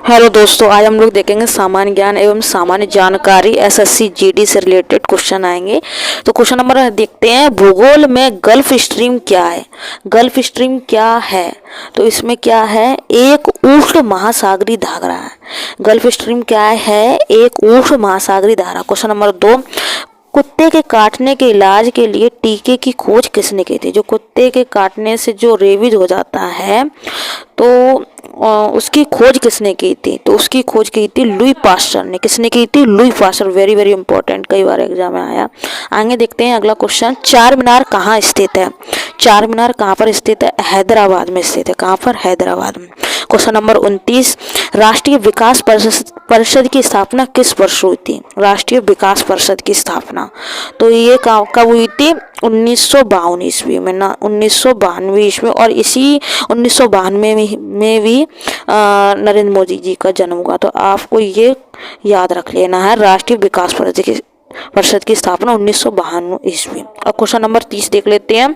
Hello दोस्तों, आज हम लोग देखेंगे सामान्य ज्ञान एवं सामान्य जानकारी एसएससी जीडी से रिलेटेड क्वेश्चन आएंगे। तो क्वेश्चन नंबर देखते हैं, भूगोल में गल्फ स्ट्रीम क्या है। गल्फ स्ट्रीम क्या है, तो इसमें क्या है, एक उष्ण महासागरीय धारा है। गल्फ स्ट्रीम क्या है, एक उष्ण महासागरीय धारा। क्वेश्चन नंबर 2, कुत्ते के काटने के इलाज के लिए टीके की खोज किसने की थी। जो कुत्ते के काटने से जो रेबीज हो जाता है तो उसकी खोज किसने की थी, तो उसकी खोज की थी लुई पास्चर ने। किसने की थी, Louis Pasteur. Very very important, कई बार एग्जाम में आया। आगे देखते हैं अगला क्वेश्चन, चार मीनार कहाँ स्थित है। चार मीनार कहाँ पर स्थित है, हैदराबाद में स्थित है। कहाँ पर, हैदराबाद में। क्वेश्चन नंबर 29, राष्ट्रीय विकास परिषद की स्थापना किस वर्ष हुई थी। राष्ट्रीय विकास परिषद की स्थापना तो ये कब हुई थी, 1952 ईस्वी में ना, 1992 ईस्वी। और इसी 1992 में भी नरेंद्र मोदी जी का जन्म हुआ। तो आपको ये याद रख लेना है, राष्ट्रीय विकास परिषद की स्थापना 1992 ईस्वी। और क्वेश्चन नंबर 30 देख लेते हैं,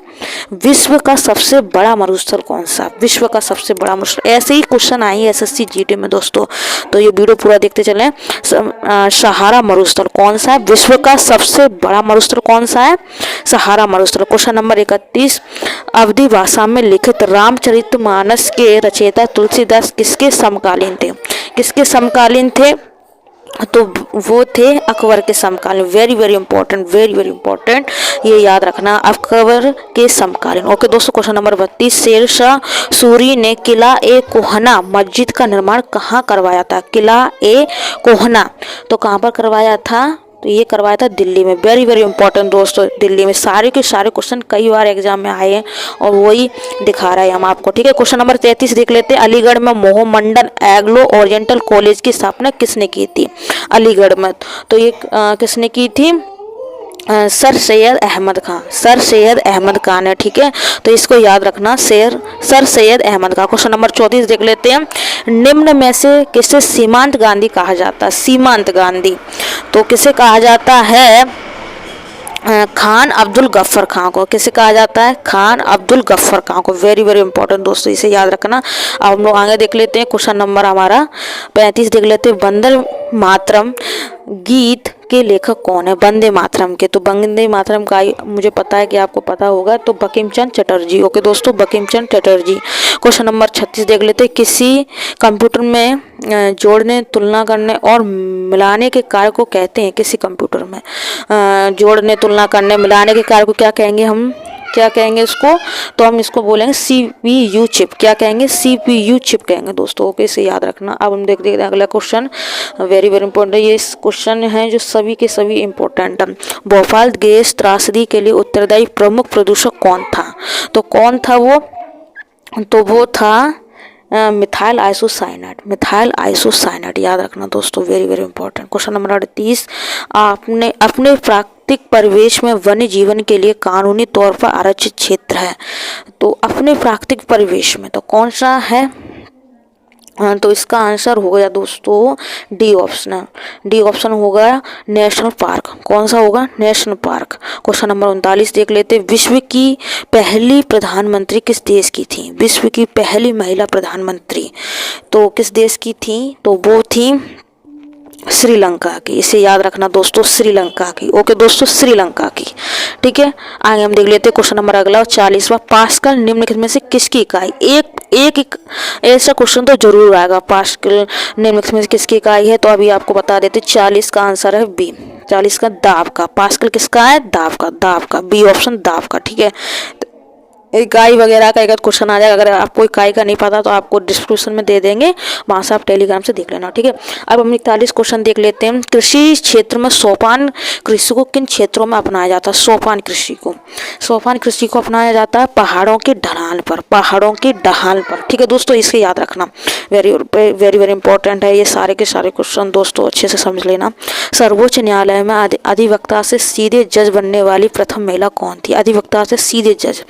विश्व का सबसे बड़ा मरुस्थल कौन सा। विश्व का सबसे बड़ा मरुस्थल, ऐसे ही क्वेश्चन आए एसएससी जीडी में दोस्तों, तो ये वीडियो पूरा देखते चलें। सहारा मरुस्थल कौन सा है, विश्व का सबसे बड़ा मरुस्थल कौन सा है, सहारा मरुस्थल। क्वेश्चन नंबर 31, अवधी भाषा में लिखित रामचरितमानस के रचयिता तुलसीदास किसके समकालीन थे। किसके समकालीन थे, तो वो थे अकबर के समकालीन। Very very important, very very important, ये याद रखना, अकबर के समकालीन। ओके दोस्तों, क्वेश्चन नंबर 32, शेरशाह सूरी ने किला ए कोहना मस्जिद का निर्माण कहाँ करवाया था। किला ए कोहना तो कहाँ पर करवाया था, तो ये करवाया था दिल्ली में। वेरी वेरी इंपॉर्टेंट दोस्तों, दिल्ली में। सारे के सारे क्वेश्चन कई बार एग्जाम में आए हैं और वही दिखा रहा है हम आपको, ठीक है। क्वेश्चन नंबर 33 देख लेते हैं, अलीगढ़ में मोहम्मडन एंग्लो ओरिएंटल कॉलेज की स्थापना किसने की थी। अलीगढ़ में तो ये किसने की थी, सर सैयद अहमद खान। सर सैयद अहमद खान है, ठीक है, तो इसको याद रखना, sir Syed Ahmed Khan. Question number 34 देख लेते हैं, निम्न में से किसे सीमांत गांधी कहा जाता है। सीमांत गांधी तो किसे कहा जाता है, खान अब्दुल गफ्फर खान को। किसे कहा जाता है, खान अब्दुल गफ्फर खान को। वेरी वेरी इंपॉर्टेंट दोस्तों, इसे याद रखना। अब हम लोग आगे देख लेते हैं, क्वेश्चन नंबर हमारा 35 देख लेते हैं, वंदे मातरम गीत के लेखक कौन है। वंदे मातरम के, तो वंदे मातरम का मुझे पता है कि आपको पता होगा, तो बंकिम चंद्र चटर्जी। ओके दोस्तों, बंकिम चंद्र चटर्जी। क्वेश्चन नंबर 36 देख लेते हैं, किसी कंप्यूटर में जोड़ने, तुलना करने और मिलाने के कार्य को कहते हैं। किसी कंप्यूटर में जोड़ने, तुलना करने, मिलाने के कार्य को क्या कहेंगे, हम क्या कहेंगे इसको, तो हम इसको बोलेंगे CPU चिप। क्या कहेंगे, CPU चिप कहेंगे दोस्तों। ओके, इसे याद रखना। अब हम देखते हैं अगला क्वेश्चन, वेरी वेरी इंपॉर्टेंट। ये क्वेश्चन है जो सभी के सभी इंपॉर्टेंट है। भोपाल गैस त्रासदी के लिए उत्तरदायी प्रमुख प्रदूषक कौन था, तो कौन था वो, तो वो था मिथाइल आइसोसाइनेट। मिथाइल आइसोसाइनेट याद रखना दोस्तों, very very important. Question number 38, आपने अपने प्राकृतिक परिवेश में वन्य जीवन के लिए कानूनी तौर पर आरक्षित क्षेत्र है। तो अपने प्राकृतिक परिवेश में तो कौन सा है, तो इसका आंसर हो गया दोस्तों डी ऑप्शन। डी ऑप्शन होगा नेशनल पार्क। कौन सा होगा, नेशनल पार्क। क्वेश्चन नंबर 39 देख लेते, विश्व की पहली प्रधानमंत्री किस देश की थी। विश्व की पहली महिला प्रधानमंत्री तो किस देश की थी, तो वो थी श्रीलंका की। इसे याद रखना दोस्तों, श्रीलंका की। ओके दोस्तों, श्रीलंका की, ठीक है। आगे हम देख लेते हैं क्वेश्चन नंबर अगला 40वां, पास्कल निम्नलिखित में से किसकी इकाई। एक ऐसा क्वेश्चन तो जरूर आएगा, पास्कल निम्नलिखित में से किसकी इकाई है, तो अभी आपको बता देते 40 का आंसर है बी। 40 का दाब का। पास्कल किसका है, दाब का। दाब का, बी ऑप्शन दाब का, ठीक है। इकाई वगैरह का एक क्वेश्चन आ जाएगा, अगर आपको इकाई का नहीं पता तो आपको डिस्क्रिप्शन में दे देंगे, वहाँ से आप टेलीग्राम से देख लेना, ठीक है। अब हम 41 क्वेश्चन देख लेते हैं, कृषि क्षेत्र में सोपान कृषि को किन क्षेत्रों में अपनाया जाता है। सोपान कृषि को, सोपान कृषि को अपनाया जाता है पहाड़ों के ढलान पर। पहाड़ों के ढलान पर, ठीक है दोस्तों, इसे याद रखना। वेरी वेरी वेरी इंपॉर्टेंट है ये सारे के सारे क्वेश्चन दोस्तों, अच्छे से समझ लेना। सर्वोच्च न्यायालय में अधिवक्ता से सीधे जज बनने वाली प्रथम महिला कौन थी। अधिवक्ता से सीधे जज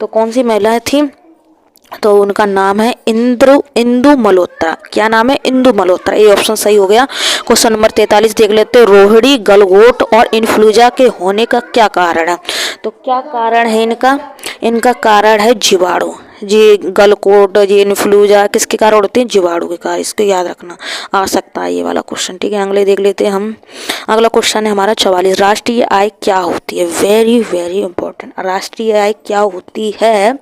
तो कौन सी महिलाएं थी, तो उनका नाम है इंदु मल्होत्रा। क्या नाम है, इंदु मल्होत्रा। ये ऑप्शन सही हो गया। क्वेश्चन नंबर 43 देख लेते हैं, रोहिणी, गलघोट और इन्फ्लुएंजा के होने का क्या कारण है। तो क्या कारण है इनका, इनका कारण है जीवाणु। ये गलकोट, ये इन्फ्लूजा किसके कारण उड़ते हैं? जीवाणु के कारण। इसको याद रखना, आ सकता है ये वाला क्वेश्चन। ठीक है, अगले देख लेते हैं हम। अगला क्वेश्चन है हमारा 44, राष्ट्रीय आय क्या होती है? Very very important. राष्ट्रीय आय क्या होती है?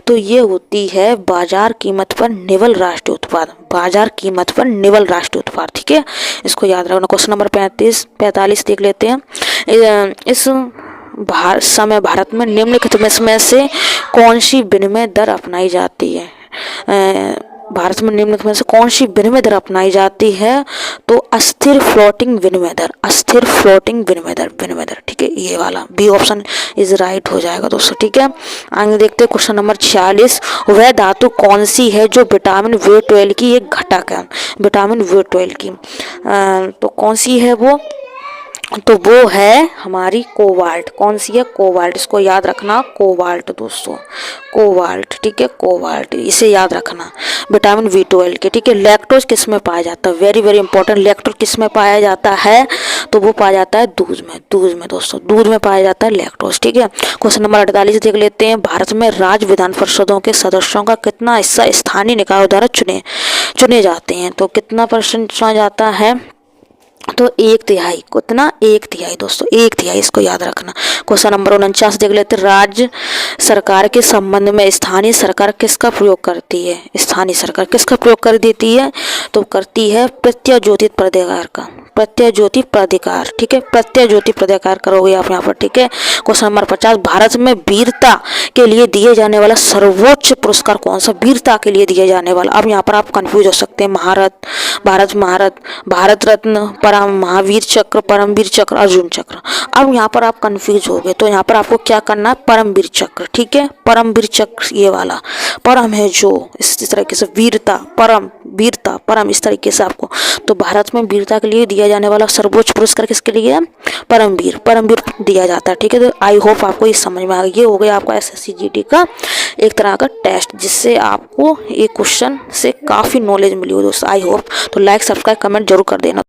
तो ये होती है बाजार कीमत पर निवल राष्ट्रीय उत्पाद। बाजार कीमत पर निवल राष्ट्रीय उत्पाद। ठीक है, इसको याद रखना। क्वेश्चन नंबर 45 देख लेते हैं। इस समय भारत में निम्नलिखित में से कौन सी विनिमय दर अपनाई जाती है? भारत में निम्नलिखित में से कौन सी विनिमय दर अपनाई जाती है? तो अस्थिर फ्लोटिंग विनिमय दर। अस्थिर फ्लोटिंग विनिमय दर। ठीक है, ये वाला बी ऑप्शन इज राइट हो जाएगा दोस्तों। ठीक है, आगे देखते हैं क्वेश्चन नंबर 46, वह धातु कौन सी है जो विटामिन B12 की एक घटक है? विटामिन B12 की तो कौन सी है वो? तो वो है हमारी कोबाल्ट। कौन सी है? कोबाल्ट। इसको याद रखना, कोबाल्ट दोस्तों, कोबाल्ट। ठीक है, कोबाल्ट, इसे याद रखना, विटामिन B12 के। ठीक है, लैक्टोज किस में पाया जाता है? Very very important. लैक्टोज किस में पाया जाता है? तो वो पाया जाता है दूध में। दूध में दोस्तों, दूध में पाया जाता है लैक्टोज। ठीक है, क्वेश्चन नंबर 48 देख लेते हैं। भारत में राज्य विधान परिषदों के सदस्यों का कितना हिस्सा स्थानीय निकायों द्वारा चुने जाते हैं? तो कितना % चुना जाता है? तो 1/3। कितना? 1/3 दोस्तों, 1/3। इसको याद रखना। क्वेश्चन नंबर 49 देख लेते हैं। राज्य सरकार के संबंध में स्थानीय सरकार किसका प्रयोग करती है? स्थानीय सरकार किसका प्रयोग कर देती है? तो करती है प्रत्याज्योति प्राधिकार का। प्रत्याज्योति प्राधिकार। ठीक है, प्रत्याज्योति प्राधिकार करोगे आप यहाँ पर। ठीक है, क्वेश्चन नंबर 50, भारत में वीरता के लिए दिए जाने वाला सर्वोच्च पुरस्कार कौन सा? वीरता के लिए दिए जाने वाला। अब यहाँ पर आप कंफ्यूज हो सकते हैं। भारत रत्न, परम महावीर चक्र, परमवीर चक्र, अर्जुन चक्र। अब यहाँ पर आप कंफ्यूज हो गए, तो यहाँ पर आपको क्या करना है? परमवीर चक्र। ठीक है, परमवीर चक्र, ये वाला परम है जो, इस तरीके से वीरता, परम, वीरता, परम, इस तरीके से आपको। तो भारत में वीरता के लिए दिया जाने वाला सर्वोच्च पुरस्कार किसके लिए है? परमवीर दिया जाता है। ठीक है, तो आई होप आपको ये समझ में आ गया। ये हो गया आपका SSC GD का एक तरह का टेस्ट, जिससे आपको एक क्वेश्चन से काफ़ी नॉलेज मिली हो दोस्तों। I hope. तो लाइक, सब्सक्राइब, कमेंट जरूर कर देना।